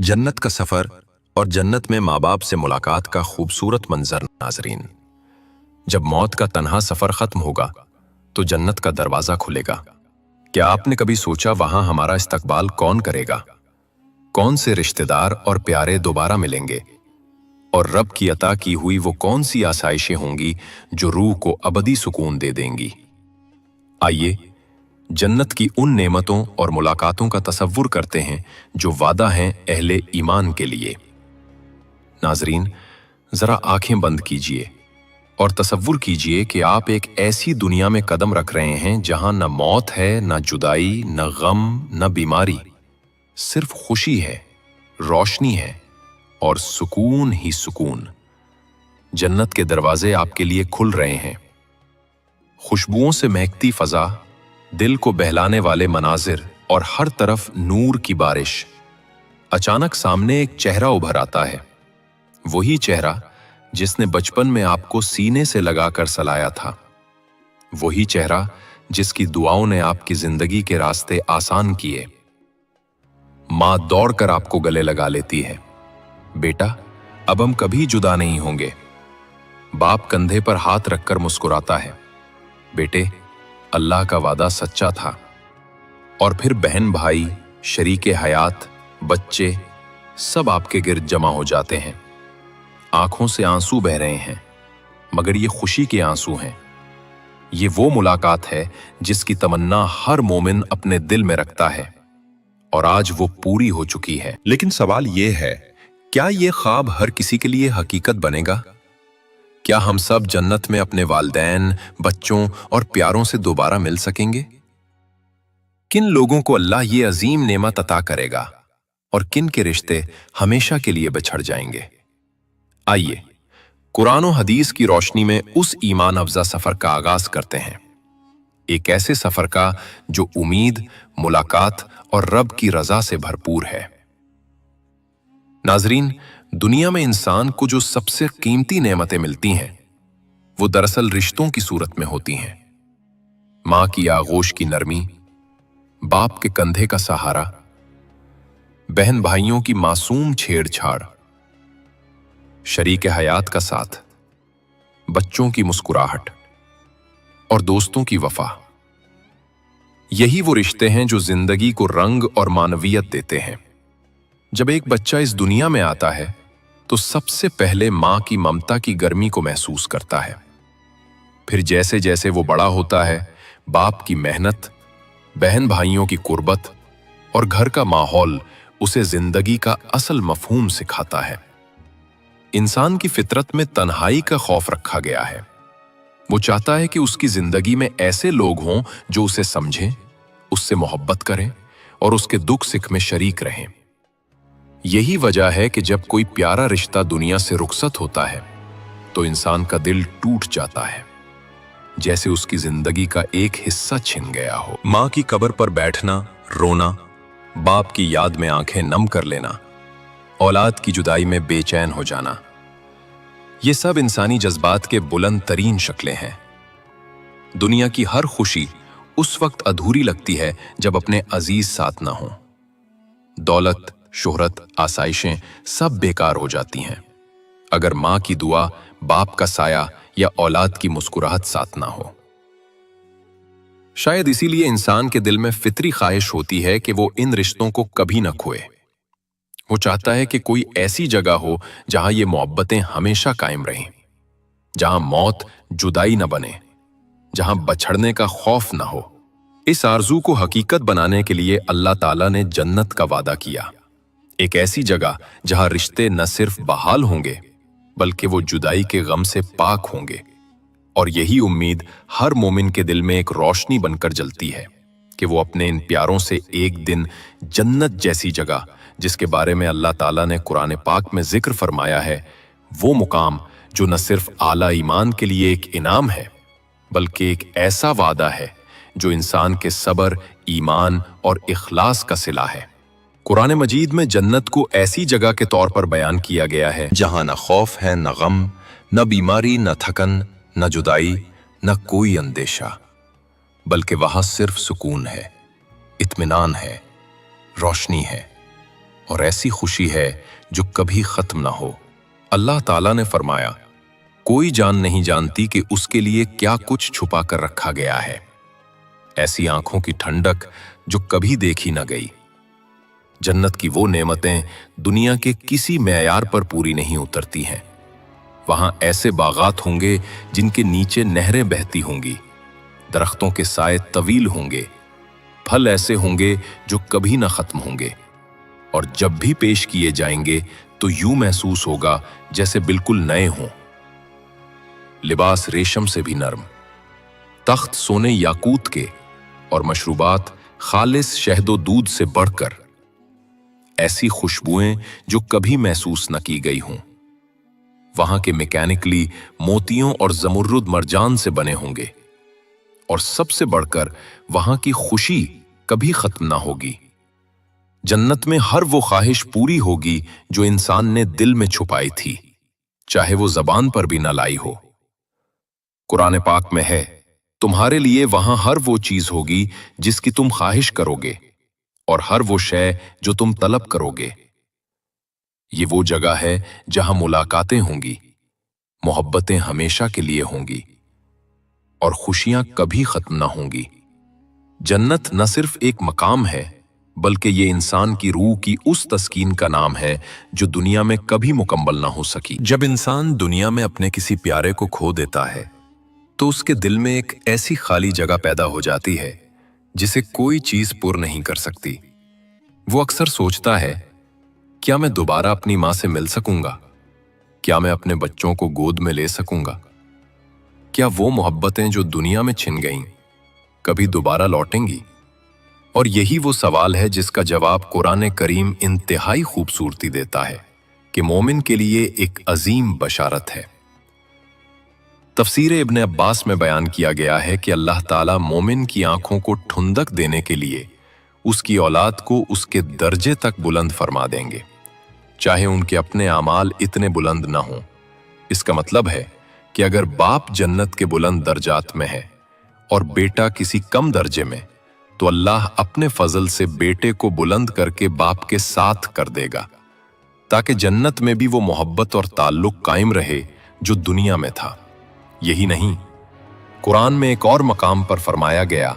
जन्नत का सफर और जन्नत में माँ बाप से मुलाकात का खूबसूरत मंजर। नाजरीन, जब मौत का तन्हा सफर खत्म होगा तो जन्नत का दरवाजा खुलेगा। क्या आपने कभी सोचा वहां हमारा इस्तकबाल कौन करेगा? कौन से रिश्तेदार और प्यारे दोबारा मिलेंगे? और रब की अता की हुई वो कौन सी आसाइशें होंगी जो रूह को अबदी सुकून दे देंगी? आइए जन्नत की उन नेमतों और मुलाकातों का तसव्वुर करते हैं जो वादा हैं अहले ईमान के लिए। नाजरीन, जरा आंखें बंद कीजिए और तसव्वुर कीजिए कि आप एक ऐसी दुनिया में कदम रख रहे हैं जहां न मौत है, न जुदाई, न गम, न बीमारी, सिर्फ खुशी है, रोशनी है और सुकून ही सुकून। जन्नत के दरवाजे आपके लिए खुल रहे हैं। खुशबुओं से महकती फजा, दिल को बहलाने वाले मनाजिर और हर तरफ नूर की बारिश। अचानक सामने एक चेहरा उभर आता है, वही चेहरा जिसने बचपन में आपको सीने से लगाकर सलाया था, वही चेहरा जिसकी दुआओं ने आपकी जिंदगी के रास्ते आसान किए। मां दौड़कर आपको गले लगा लेती है, बेटा अब हम कभी जुदा नहीं होंगे। बाप कंधे पर हाथ रखकर मुस्कुराता है, बेटे अल्लाह का वादा सच्चा था। और फिर बहन भाई, शरीके हयात, बच्चे सब आपके गिर्द जमा हो जाते हैं। आंखों से आंसू बह रहे हैं, मगर ये खुशी के आंसू हैं। ये वो मुलाकात है जिसकी तमन्ना हर मोमिन अपने दिल में रखता है और आज वो पूरी हो चुकी है। लेकिन सवाल ये है, क्या ये ख्वाब हर किसी के लिए हकीकत बनेगा? क्या हम सब जन्नत में अपने वालिदैन, बच्चों और प्यारों से दोबारा मिल सकेंगे? किन लोगों को अल्लाह ये अजीम नेमत अता करेगा और किन के रिश्ते हमेशा के लिए बिछड़ जाएंगे? आइए कुरान और हदीस की रोशनी में उस ईमान अफजा सफर का आगाज करते हैं, एक ऐसे सफर का जो उम्मीद, मुलाकात और रब की रजा से भरपूर है। नाजरीन, दुनिया में इंसान को जो सबसे कीमती नेमतें मिलती हैं वो दरअसल रिश्तों की सूरत में होती हैं। मां की आगोश की नरमी, बाप के कंधे का सहारा, बहन भाइयों की मासूम छेड़छाड़, शरीके हयात का साथ, बच्चों की मुस्कुराहट और दोस्तों की वफा। यही वो रिश्ते हैं जो जिंदगी को रंग और मानवियत देते हैं। जब एक बच्चा इस दुनिया में आता है तो सबसे पहले मां की ममता की गर्मी को महसूस करता है। फिर जैसे जैसे वो बड़ा होता है, बाप की मेहनत, बहन भाइयों की कुर्बत और घर का माहौल उसे जिंदगी का असल मफहूम सिखाता है। इंसान की फितरत में तन्हाई का खौफ रखा गया है। वो चाहता है कि उसकी जिंदगी में ऐसे लोग हों जो उसे समझें, उससे मोहब्बत करें और उसके दुख सुख में शरीक रहें। यही वजह है कि जब कोई प्यारा रिश्ता दुनिया से रुखसत होता है तो इंसान का दिल टूट जाता है, जैसे उसकी जिंदगी का एक हिस्सा छिन गया हो। मां की कब्र पर बैठना, रोना, बाप की याद में आंखें नम कर लेना, औलाद की जुदाई में बेचैन हो जाना, ये सब इंसानी जज्बात के बुलंद तरीन शक्लें हैं। दुनिया की हर खुशी उस वक्त अधूरी लगती है जब अपने अजीज साथ ना हो। दौलत, शोहरत, आसाइशें सब बेकार हो जाती हैं अगर मां की दुआ, बाप का साया या औलाद की मुस्कुराहट साथ ना हो। शायद इसीलिए इंसान के दिल में फितरी ख्वाहिश होती है कि वो इन रिश्तों को कभी न खोए। वो चाहता है कि कोई ऐसी जगह हो जहां ये मोहब्बतें हमेशा कायम रहें, जहां मौत जुदाई न बने, जहां बछड़ने का खौफ न हो। इस आरजू को हकीकत बनाने के लिए अल्लाह ताला ने जन्नत का वादा किया, एक ऐसी जगह जहां रिश्ते न सिर्फ बहाल होंगे बल्कि वो जुदाई के गम से पाक होंगे। और यही उम्मीद हर मोमिन के दिल में एक रोशनी बनकर जलती है कि वो अपने इन प्यारों से एक दिन जन्नत जैसी जगह, जिसके बारे में अल्लाह ताला ने कुरान पाक में जिक्र फरमाया है, वो मुकाम जो न सिर्फ आला ईमान के लिए एक इनाम है बल्कि एक ऐसा वादा है जो इंसान के सब्र, ईमान और इखलास का सिला है। कुरान मजीद में जन्नत को ऐसी जगह के तौर पर बयान किया गया है जहां न खौफ है, न गम, न बीमारी, न थकन, न जुदाई, न कोई अंदेशा, बल्कि वहां सिर्फ सुकून है, इत्मीनान है, रोशनी है اور ایسی خوشی ہے جو کبھی ختم نہ ہو۔ اللہ تعالیٰ نے فرمایا، کوئی جان نہیں جانتی کہ اس کے لیے کیا کچھ چھپا کر رکھا گیا ہے۔ ایسی آنکھوں کی ٹھنڈک جو کبھی دیکھی نہ گئی۔ جنت کی وہ نعمتیں دنیا کے کسی معیار پر پوری نہیں اترتی ہیں۔ وہاں ایسے باغات ہوں گے جن کے نیچے نہریں بہتی ہوں گی، درختوں کے سائے طویل ہوں گے، پھل ایسے ہوں گے جو کبھی نہ ختم ہوں گے، اور جب بھی پیش کیے جائیں گے تو یوں محسوس ہوگا جیسے بالکل نئے ہوں۔ لباس ریشم سے بھی نرم، تخت سونے یاقوت کے، اور مشروبات خالص شہد و دودھ سے بڑھ کر، ایسی خوشبوئیں جو کبھی محسوس نہ کی گئی ہوں۔ وہاں کے میکینکلی موتیوں اور زمرد مرجان سے بنے ہوں گے، اور سب سے بڑھ کر وہاں کی خوشی کبھی ختم نہ ہوگی۔ جنت میں ہر وہ خواہش پوری ہوگی جو انسان نے دل میں چھپائی تھی، چاہے وہ زبان پر بھی نہ لائی ہو۔ قرآن پاک میں ہے، تمہارے لیے وہاں ہر وہ چیز ہوگی جس کی تم خواہش کرو گے، اور ہر وہ شے جو تم طلب کرو گے۔ یہ وہ جگہ ہے جہاں ملاقاتیں ہوں گی، محبتیں ہمیشہ کے لیے ہوں گی، اور خوشیاں کبھی ختم نہ ہوں گی۔ جنت نہ صرف ایک مقام ہے، بلکہ یہ انسان کی روح کی اس تسکین کا نام ہے جو دنیا میں کبھی مکمل نہ ہو سکی۔ جب انسان دنیا میں اپنے کسی پیارے کو کھو دیتا ہے تو اس کے دل میں ایک ایسی خالی جگہ پیدا ہو جاتی ہے جسے کوئی چیز پر نہیں کر سکتی۔ وہ اکثر سوچتا ہے، کیا میں دوبارہ اپنی ماں سے مل سکوں گا؟ کیا میں اپنے بچوں کو گود میں لے سکوں گا؟ کیا وہ محبتیں جو دنیا میں چھن گئیں کبھی دوبارہ لوٹیں گی؟ اور یہی وہ سوال ہے جس کا جواب قرآن کریم انتہائی خوبصورتی دیتا ہے کہ مومن کے لیے ایک عظیم بشارت ہے۔ تفسیر ابن عباس میں بیان کیا گیا ہے کہ اللہ تعالیٰ مومن کی آنکھوں کو ٹھنڈک دینے کے لیے اس کی اولاد کو اس کے درجے تک بلند فرما دیں گے، چاہے ان کے اپنے اعمال اتنے بلند نہ ہوں۔ اس کا مطلب ہے کہ اگر باپ جنت کے بلند درجات میں ہے اور بیٹا کسی کم درجے میں، تو اللہ اپنے فضل سے بیٹے کو بلند کر کے باپ کے ساتھ کر دے گا، تاکہ جنت میں بھی وہ محبت اور تعلق قائم رہے جو دنیا میں تھا۔ یہی نہیں، قرآن میں ایک اور مقام پر فرمایا گیا،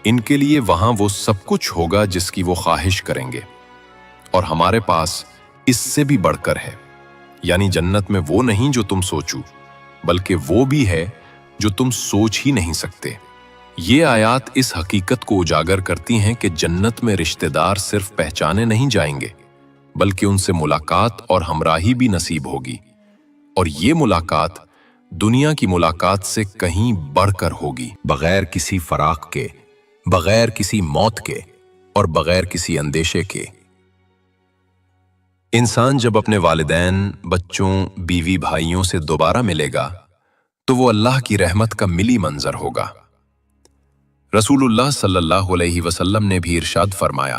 ان کے لیے وہاں وہ سب کچھ ہوگا جس کی وہ خواہش کریں گے، اور ہمارے پاس اس سے بھی بڑھ کر ہے۔ یعنی جنت میں وہ نہیں جو تم سوچو، بلکہ وہ بھی ہے جو تم سوچ ہی نہیں سکتے۔ یہ آیات اس حقیقت کو اجاگر کرتی ہیں کہ جنت میں رشتہ دار صرف پہچانے نہیں جائیں گے، بلکہ ان سے ملاقات اور ہمراہی بھی نصیب ہوگی، اور یہ ملاقات دنیا کی ملاقات سے کہیں بڑھ کر ہوگی، بغیر کسی فراق کے، بغیر کسی موت کے، اور بغیر کسی اندیشے کے۔ انسان جب اپنے والدین، بچوں، بیوی بھائیوں سے دوبارہ ملے گا تو وہ اللہ کی رحمت کا ملی منظر ہوگا۔ رسول اللہ صلی اللہ علیہ وسلم نے بھی ارشاد فرمایا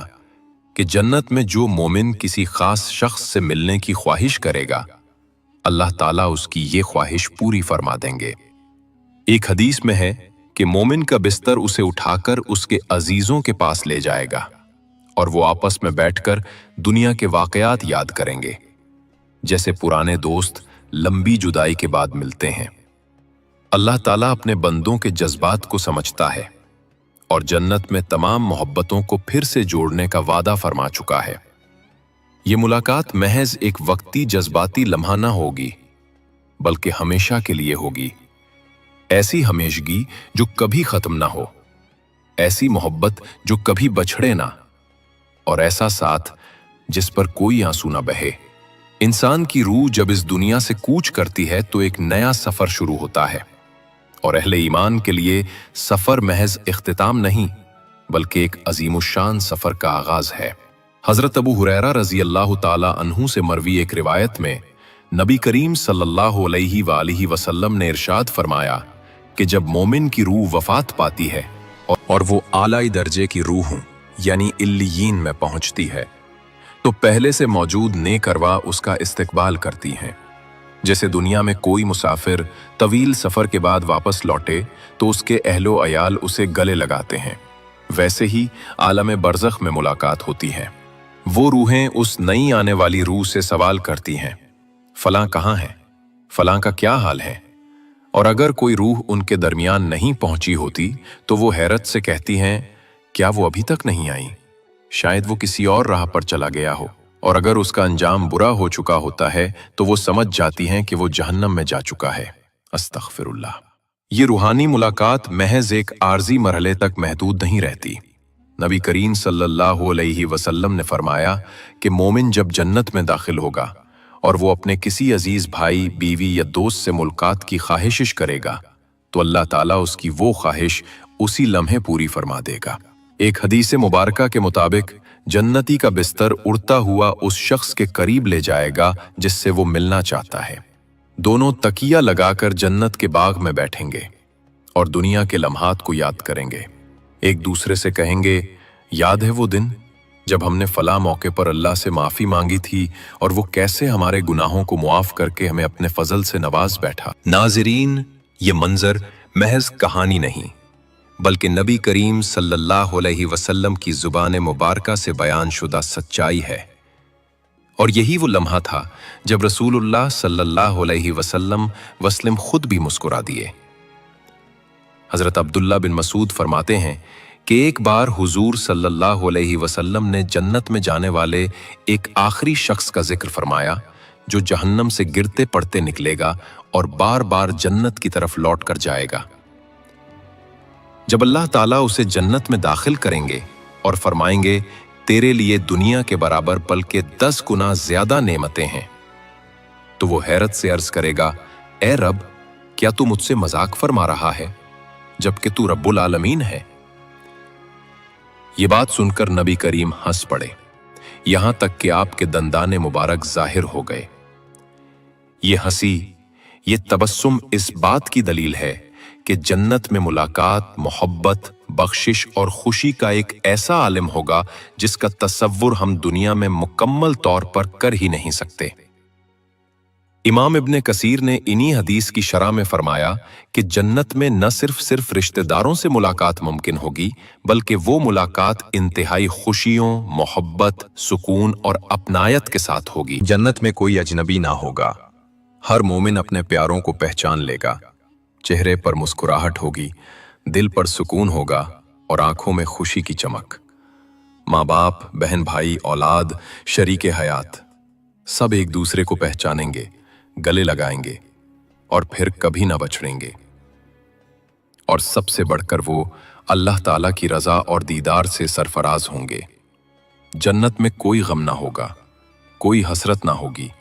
کہ جنت میں جو مومن کسی خاص شخص سے ملنے کی خواہش کرے گا، اللہ تعالیٰ اس کی یہ خواہش پوری فرما دیں گے۔ ایک حدیث میں ہے کہ مومن کا بستر اسے اٹھا کر اس کے عزیزوں کے پاس لے جائے گا، اور وہ آپس میں بیٹھ کر دنیا کے واقعات یاد کریں گے، جیسے پرانے دوست لمبی جدائی کے بعد ملتے ہیں۔ اللہ تعالیٰ اپنے بندوں کے جذبات کو سمجھتا ہے، اور جنت میں تمام محبتوں کو پھر سے جوڑنے کا وعدہ فرما چکا ہے۔ یہ ملاقات محض ایک وقتی جذباتی لمحہ نہ ہوگی، بلکہ ہمیشہ کے لیے ہوگی۔ ایسی ہمیشگی جو کبھی ختم نہ ہو، ایسی محبت جو کبھی بچھڑے نہ، اور ایسا ساتھ جس پر کوئی آنسو نہ بہے۔ انسان کی روح جب اس دنیا سے کوچ کرتی ہے تو ایک نیا سفر شروع ہوتا ہے، اور اہل ایمان کے لیے سفر محض اختتام نہیں، بلکہ ایک عظیم الشان سفر کا آغاز ہے۔ حضرت ابو ہریرہ رضی اللہ تعالی عنہ سے مروی ایک روایت میں نبی کریم صلی اللہ علیہ وآلہ وسلم نے ارشاد فرمایا کہ جب مومن کی روح وفات پاتی ہے اور وہ اعلیٰ درجے کی روح یعنی علیین میں پہنچتی ہے، تو پہلے سے موجود نیک ارواح اس کا استقبال کرتی ہیں۔ جیسے دنیا میں کوئی مسافر طویل سفر کے بعد واپس لوٹے تو اس کے اہل و عیال اسے گلے لگاتے ہیں، ویسے ہی عالم برزخ میں ملاقات ہوتی ہے۔ वो रूहें उस नई आने वाली रूह से सवाल करती हैं, फलां कहाँ है, फलां का क्या हाल है। और अगर कोई रूह उनके दरमियान नहीं पहुंची होती तो वो हैरत से कहती हैं, क्या वो अभी तक नहीं आई, शायद वो किसी और राह पर चला गया हो। और अगर उसका अंजाम बुरा हो चुका होता है तो वो समझ जाती हैं कि वो जहन्नम में जा चुका है। अस्तगफिरुल्लाह। ये रूहानी मुलाकात महज एक आर्जी मरहले तक महदूद नहीं रहती। नबी करीम सल्लल्लाहु अलैहि वसल्लम ने फरमाया कि मोमिन जब जन्नत में दाखिल होगा और वो अपने किसी अजीज भाई, बीवी या दोस्त से मुलाकात की ख्वाहिश करेगा तो अल्लाह ताला उसकी वो ख्वाहिश उसी लम्हे पूरी फरमा देगा। एक हदीस मुबारका के मुताबिक जन्नती का बिस्तर उड़ता हुआ उस शख्स के करीब ले जाएगा जिससे वो मिलना चाहता है। दोनों तकिया लगाकर जन्नत के बाग में बैठेंगे और दुनिया के लम्हात को याद करेंगे। एक दूसरे से कहेंगे, याद है वो दिन जब हमने फला मौके पर अल्लाह से माफ़ी मांगी थी और वो कैसे हमारे गुनाहों को मुआफ करके हमें अपने फजल से नवाज बैठा। नाज़रीन, ये मंजर महज कहानी नहीं बल्कि नबी करीम सल्लल्लाहु अलैहि वसल्लम की ज़ुबान मुबारका से बयान शुदा सच्चाई है। और यही वो लम्हा था जब रसूलुल्लाह सल्लल्लाहु अलैहि वसल्लम खुद भी मुस्कुरा दिए। हज़रत अब्दुल्ला बिन मसूद फरमाते हैं कि एक बार हुजूर सल्लल्लाहु अलैहि वसल्लम ने जन्नत में जाने वाले एक आखिरी शख्स का जिक्र फरमाया जो जहन्नम से गिरते पड़ते निकलेगा और बार बार जन्नत की तरफ लौट कर जाएगा। जब अल्लाह ताला उसे जन्नत में दाखिल करेंगे और फरमाएंगे, तेरे लिए दुनिया के बराबर बल्कि 10 गुना ज्यादा नेमतें हैं, तो वो हैरत से अर्ज करेगा, ए रब, क्या तू मुझसे मजाक फरमा रहा है जबकि तू रब्बुल आलमीन है। ये बात सुनकर नबी करीम हंस पड़े, यहां तक कि आपके दंदाने मुबारक जाहिर हो गए। ये हंसी, ये तबस्सुम इस बात की दलील है कि जन्नत में मुलाकात, मोहब्बत, बख्शिश और खुशी का एक ऐसा आलिम होगा जिसका तसव्वुर हम दुनिया में मुकम्मल तौर पर कर ही नहीं सकते। इमाम इब्ने कसीर ने इन्हीं हदीस की शरह में फरमाया कि जन्नत में न सिर्फ रिश्तेदारों से मुलाकात मुमकिन होगी बल्कि वो मुलाकात इंतहाई खुशियों, मोहब्बत, सुकून और अपनायत के साथ होगी। जन्नत में कोई अजनबी ना होगा, हर मोमिन अपने प्यारों को पहचान लेगा, चेहरे पर मुस्कुराहट होगी, दिल पर सुकून होगा और आंखों में खुशी की चमक। माँ बाप, बहन भाई, औलाद, शरीके हयात सब एक दूसरे को पहचानेंगे, गले लगाएंगे और फिर कभी ना बछड़ेंगे। और सबसे बढ़कर वो अल्लाह ताला की रजा और दीदार से सरफराज होंगे। जन्नत में कोई गम ना होगा, कोई हसरत ना होगी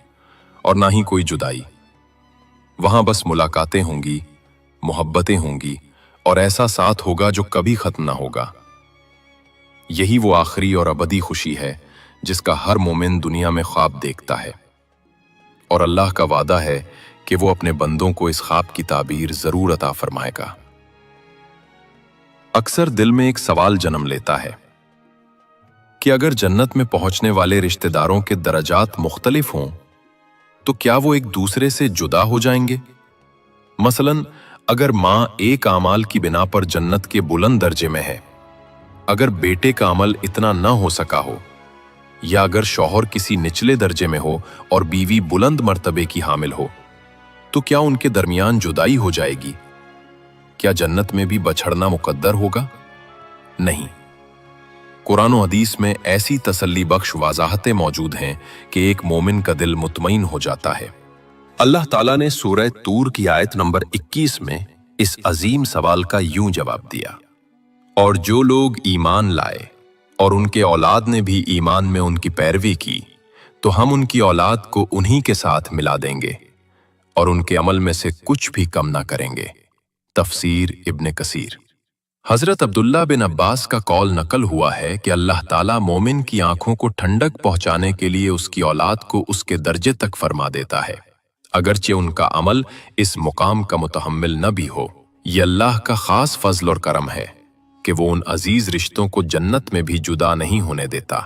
और ना ही कोई जुदाई। वहां बस मुलाकातें होंगी, मोहब्बतें होंगी और ऐसा साथ होगा जो कभी खत्म ना होगा। यही वो आखिरी और अबदी खुशी है जिसका हर मोमिन दुनिया में ख्वाब देखता है और अल्लाह का वादा है कि वो अपने बंदों को इस ख्वाब की ताबीर जरूर अता फरमाएगा। अक्सर दिल में एक सवाल जन्म लेता है कि अगर जन्नत में पहुंचने वाले रिश्तेदारों के दर्जात मुख्तलिफ हों तो क्या वो एक दूसरे से जुदा हो जाएंगे। मसलन अगर मां एक आमाल की बिना पर जन्नत के बुलंद दर्जे में है, अगर बेटे का अमल इतना न हो सका हो, या अगर शौहर किसी निचले दर्जे में हो और बीवी बुलंद मर्तबे की हामिल हो, तो क्या उनके दरमियान जुदाई हो जाएगी। क्या जन्नत में भी बछड़ना मुकद्दर होगा? नहीं। कुरान और हदीस में ऐसी तसल्ली बख्श वाज़ाहतें मौजूद हैं कि एक मोमिन का दिल मुतमईन हो जाता है। अल्लाह ताला ने सूरह तूर की आयत नंबर 21 में इस अजीम सवाल का यूं जवाब दिया, और जो लोग ईमान लाए और उनके औलाद ने भी ईमान में उनकी पैरवी की तो हम उनकी औलाद को उन्हीं के साथ मिला देंगे और उनके अमल में से कुछ भी कम ना करेंगे। तफसीर इब्ने कसीर। हजरत अब्दुल्ला बिन अब्बास का कौल नकल हुआ है कि अल्लाह ताला मोमिन की आंखों को ठंडक पहुंचाने के लिए उसकी औलाद को उसके दर्जे तक फरमा देता है, अगरचे उनका अमल इस मुकाम का मुतहम्मिल न भी हो। ये अल्लाह का खास फजल और करम है कि वो उन अजीज रिश्तों को जन्नत में भी जुदा नहीं होने देता,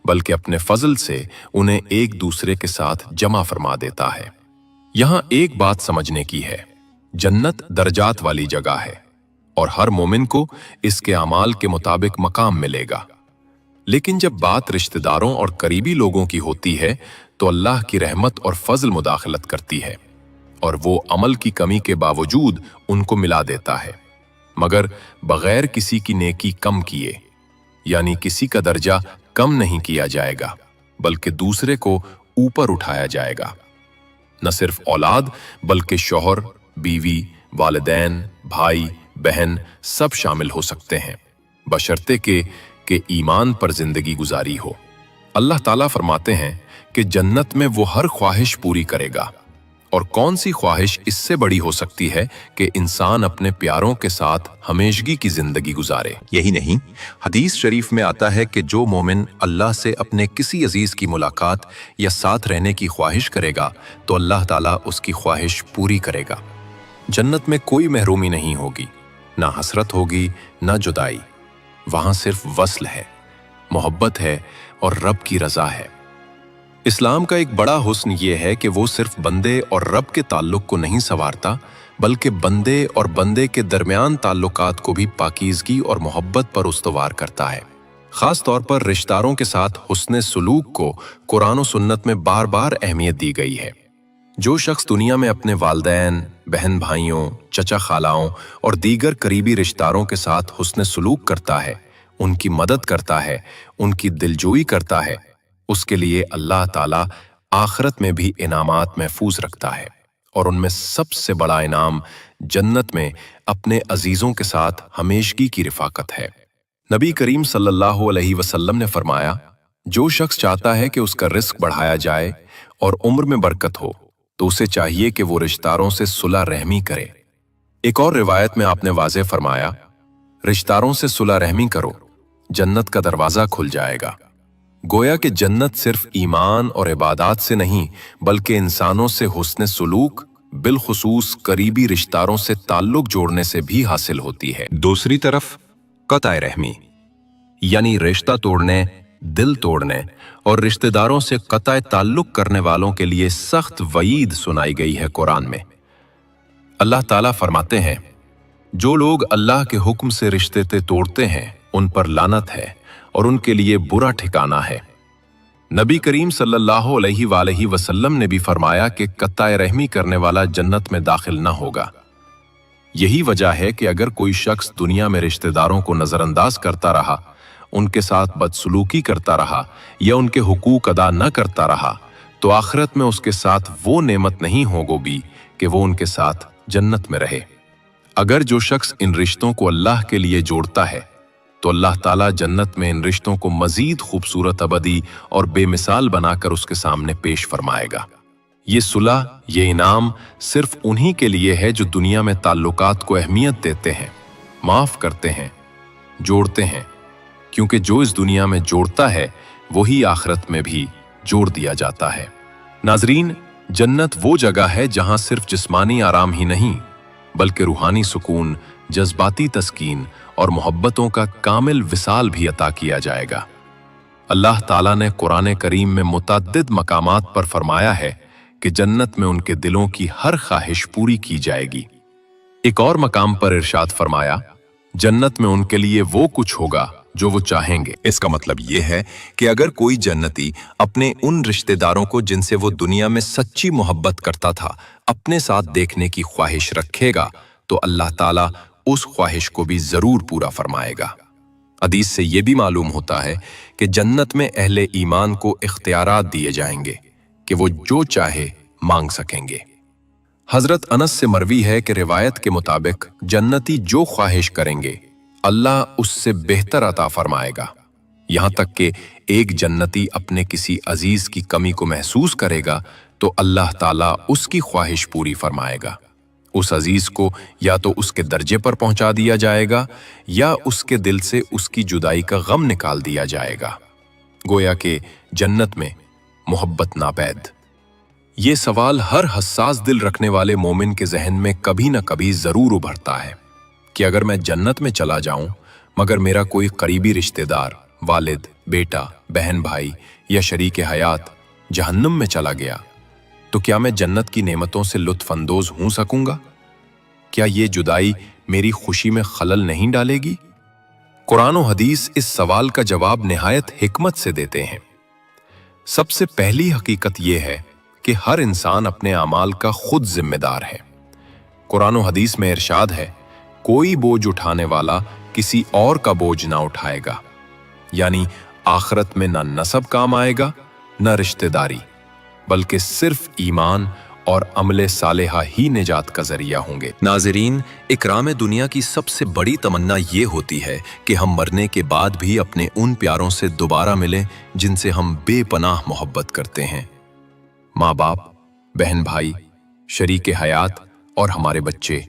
बल्कि अपने फजल से उन्हें एक दूसरे के साथ जमा फरमा देता है। यहां एक बात समझने की है, जन्नत दर्जात वाली जगह है और हर मोमिन को इसके अमाल के मुताबिक मकाम मिलेगा, لیکن جب بات رشتہ داروں اور قریبی لوگوں کی ہوتی ہے تو اللہ کی رحمت اور فضل مداخلت کرتی ہے اور وہ عمل کی کمی کے باوجود ان کو ملا دیتا ہے، مگر بغیر کسی کی نیکی کم کیے، یعنی کسی کا درجہ کم نہیں کیا جائے گا بلکہ دوسرے کو اوپر اٹھایا جائے گا۔ نہ صرف اولاد بلکہ شوہر، بیوی، والدین، بھائی، بہن سب شامل ہو سکتے ہیں، بشرطے کہ ایمان پر زندگی گزاری ہو۔ اللہ تعالیٰ فرماتے ہیں کہ جنت میں وہ ہر خواہش پوری کرے گا، اور کون سی خواہش اس سے بڑی ہو سکتی ہے کہ انسان اپنے پیاروں کے ساتھ ہمیشگی کی زندگی گزارے۔ یہی نہیں، حدیث شریف میں آتا ہے کہ جو مومن اللہ سے اپنے کسی عزیز کی ملاقات یا ساتھ رہنے کی خواہش کرے گا تو اللہ تعالیٰ اس کی خواہش پوری کرے گا۔ جنت میں کوئی محرومی نہیں ہوگی، نہ حسرت ہوگی، نہ جدائی۔ وہاں صرف وصل ہے، محبت ہے اور رب کی رضا ہے۔ اسلام کا ایک بڑا حسن یہ ہے کہ وہ صرف بندے اور رب کے تعلق کو نہیں سنوارتا بلکہ بندے اور بندے کے درمیان تعلقات کو بھی پاکیزگی اور محبت پر استوار کرتا ہے۔ خاص طور پر رشتہ داروں کے ساتھ حسن سلوک کو قرآن و سنت میں بار بار اہمیت دی گئی ہے۔ جو شخص دنیا میں اپنے والدین، بہن بھائیوں، چچا خالاؤں اور دیگر قریبی رشتہ داروں کے ساتھ حسن سلوک کرتا ہے، ان کی مدد کرتا ہے، ان کی دلجوئی کرتا ہے، اس کے لیے اللہ تعالیٰ آخرت میں بھی انعامات محفوظ رکھتا ہے، اور ان میں سب سے بڑا انعام جنت میں اپنے عزیزوں کے ساتھ ہمیشگی کی رفاقت ہے۔ نبی کریم صلی اللہ علیہ وسلم نے فرمایا، جو شخص چاہتا ہے کہ اس کا رزق بڑھایا جائے اور عمر میں برکت ہو تو اسے چاہیے کہ وہ رشتہ داروں سے صلح رحمی کرے۔ ایک اور روایت میں آپ نے واضح فرمایا، رشتہ داروں سے صلح رحمی کرو، جنت کا دروازہ کھل جائے گا۔ گویا کہ جنت صرف ایمان اور عبادات سے نہیں بلکہ انسانوں سے حسن سلوک، بالخصوص قریبی رشتہ داروں سے تعلق جوڑنے سے بھی حاصل ہوتی ہے۔ دوسری طرف قطع رحمی، یعنی رشتہ توڑنے، دل توڑنے اور رشتہ داروں سے قطع تعلق کرنے والوں کے لیے سخت وعید سنائی گئی ہے قرآن میں۔ اللہ تعالیٰ فرماتے ہیں، جو لوگ اللہ کے حکم سے رشتے توڑتے ہیں ان پر لعنت ہے اور ان کے لیے برا ٹھکانہ ہے۔ نبی کریم صلی اللہ علیہ وآلہ وسلم نے بھی فرمایا کہ قطع رحمی کرنے والا جنت میں داخل نہ ہوگا۔ یہی وجہ ہے کہ اگر کوئی شخص دنیا میں رشتہ داروں کو نظر انداز کرتا رہا، ان کے ساتھ بدسلوکی کرتا رہا یا ان کے حقوق ادا نہ کرتا رہا تو آخرت میں اس کے ساتھ وہ نعمت نہیں ہوگی کہ وہ ان کے ساتھ جنت میں رہے۔ اگر جو شخص ان رشتوں کو اللہ کے لیے جوڑتا ہے تو اللہ تعالیٰ جنت میں ان رشتوں کو مزید خوبصورت، ابدی اور بے مثال بنا کر اس کے سامنے پیش فرمائے گا۔ یہ صلح، یہ انعام صرف انہی کے لیے ہے جو دنیا میں تعلقات کو اہمیت دیتے ہیں، معاف کرتے ہیں، جوڑتے ہیں، کیونکہ جو اس دنیا میں جوڑتا ہے وہی آخرت میں بھی جوڑ دیا جاتا ہے۔ ناظرین، جنت وہ جگہ ہے جہاں صرف جسمانی آرام ہی نہیں بلکہ روحانی سکون، جذباتی تسکین اور محبتوں کا کامل وصال بھی عطا کیا جائے گا۔ اللہ تعالیٰ نے قرآن کریم میں متعدد مقامات پر فرمایا ہے کہ جنت میں ان کے دلوں کی ہر خواہش پوری کی جائے گی۔ ایک اور مقام پر ارشاد فرمایا، جنت میں ان کے لیے وہ کچھ ہوگا جو وہ چاہیں گے۔ اس کا مطلب یہ ہے کہ اگر کوئی جنتی اپنے ان رشتہ داروں کو جن سے وہ دنیا میں سچی محبت کرتا تھا اپنے ساتھ دیکھنے کی خواہش رکھے گا تو اللہ تعالیٰ اس خواہش کو بھی ضرور پورا فرمائے گا۔ حدیث سے یہ بھی معلوم ہوتا ہے کہ جنت میں اہل ایمان کو اختیارات دیے جائیں گے کہ وہ جو چاہے مانگ سکیں گے۔ حضرت انس سے مروی ہے کہ روایت کے مطابق جنتی جو خواہش کریں گے اللہ اس سے بہتر عطا فرمائے گا، یہاں تک کہ ایک جنتی اپنے کسی عزیز کی کمی کو محسوس کرے گا تو اللہ تعالیٰ اس کی خواہش پوری فرمائے گا۔ اس عزیز کو یا تو اس کے درجے پر پہنچا دیا جائے گا یا اس کے دل سے اس کی جدائی کا غم نکال دیا جائے گا۔ گویا کہ جنت میں محبت ناپید۔ یہ سوال ہر حساس دل رکھنے والے مومن کے ذہن میں کبھی نہ کبھی ضرور ابھرتا ہے کہ اگر میں جنت میں چلا جاؤں مگر میرا کوئی قریبی رشتہ دار، والد، بیٹا، بہن بھائی یا شریک حیات جہنم میں چلا گیا تو کیا میں جنت کی نعمتوں سے لطف اندوز ہو سکوں گا؟ کیا یہ جدائی میری خوشی میں خلل نہیں ڈالے گی؟ कुरान और हदीस इस सवाल का जवाब निहायत हिकमत से देते हैं। सबसे पहली हकीकत यह है कि हर इंसान अपने अमाल का खुद जिम्मेदार है। कुरान और हदीस में इरशाद है, कोई बोझ उठाने वाला किसी और का बोझ ना उठाएगा, यानी आखिरत में ना नसब काम आएगा न रिश्तेदारी, बल्कि सिर्फ ईमान और अमले सालेहा ही निजात का जरिया होंगे। नाज़रीन, इकराम दुनिया की सबसे बड़ी तमन्ना ये होती है कि हम मरने के बाद भी अपने उन प्यारों से दोबारा मिलें जिनसे हम बेपनाह मोहब्बत करते हैं। माँ बाप, बहन भाई, शरीके हयात और हमारे बच्चे।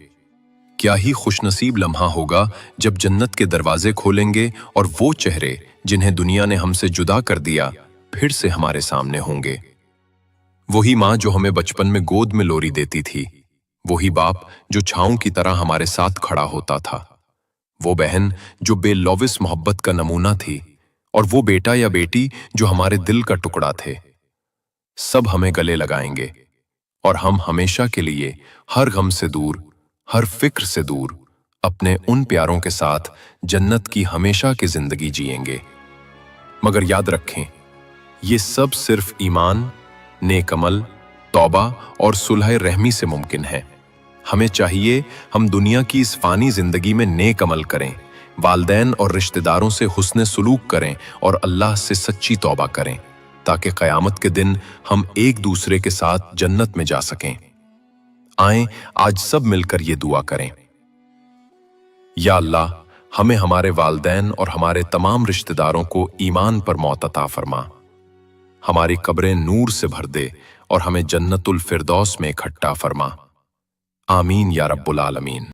क्या ही खुशनसीब लम्हा होगा जब जन्नत के दरवाजे खोलेंगे और वो चेहरे जिन्हें दुनिया ने हमसे जुदा कर दिया फिर से हमारे सामने होंगे। वही माँ जो हमें बचपन में गोद में लोरी देती थी, वही बाप जो छांव की तरह हमारे साथ खड़ा होता था, वो बहन जो बेलौविस मोहब्बत का नमूना थी, और वो बेटा या बेटी जो हमारे दिल का टुकड़ा थे। सब हमें गले लगाएंगे और हम हमेशा के लिए हर गम से दूर, हर फिक्र से दूर अपने उन प्यारों के साथ जन्नत की हमेशा की जिंदगी जिएंगे। मगर याद रखें, ये सब सिर्फ ईमान, नेक अमल, तौबा और सुलह रहमी से मुमकिन है। हमें चाहिए हम दुनिया की इस फानी जिंदगी में नेक अमल करें, वालदैन और रिश्तेदारों से हुस्न सुलूक करें और अल्लाह से सच्ची तौबा करें, ताकि क़यामत के दिन हम एक दूसरे के साथ जन्नत में जा सकें। आएं आज सब मिलकर ये दुआ करें, या अल्लाह, हमें हमारे वालदैन और हमारे तमाम रिश्तेदारों को ईमान पर मौत अता फरमा, हमारी कब्रें नूर से भर दे और हमें जन्नतुल फिरदौस में इकट्ठा फरमा। आमीन या रब्बुल आलमीन।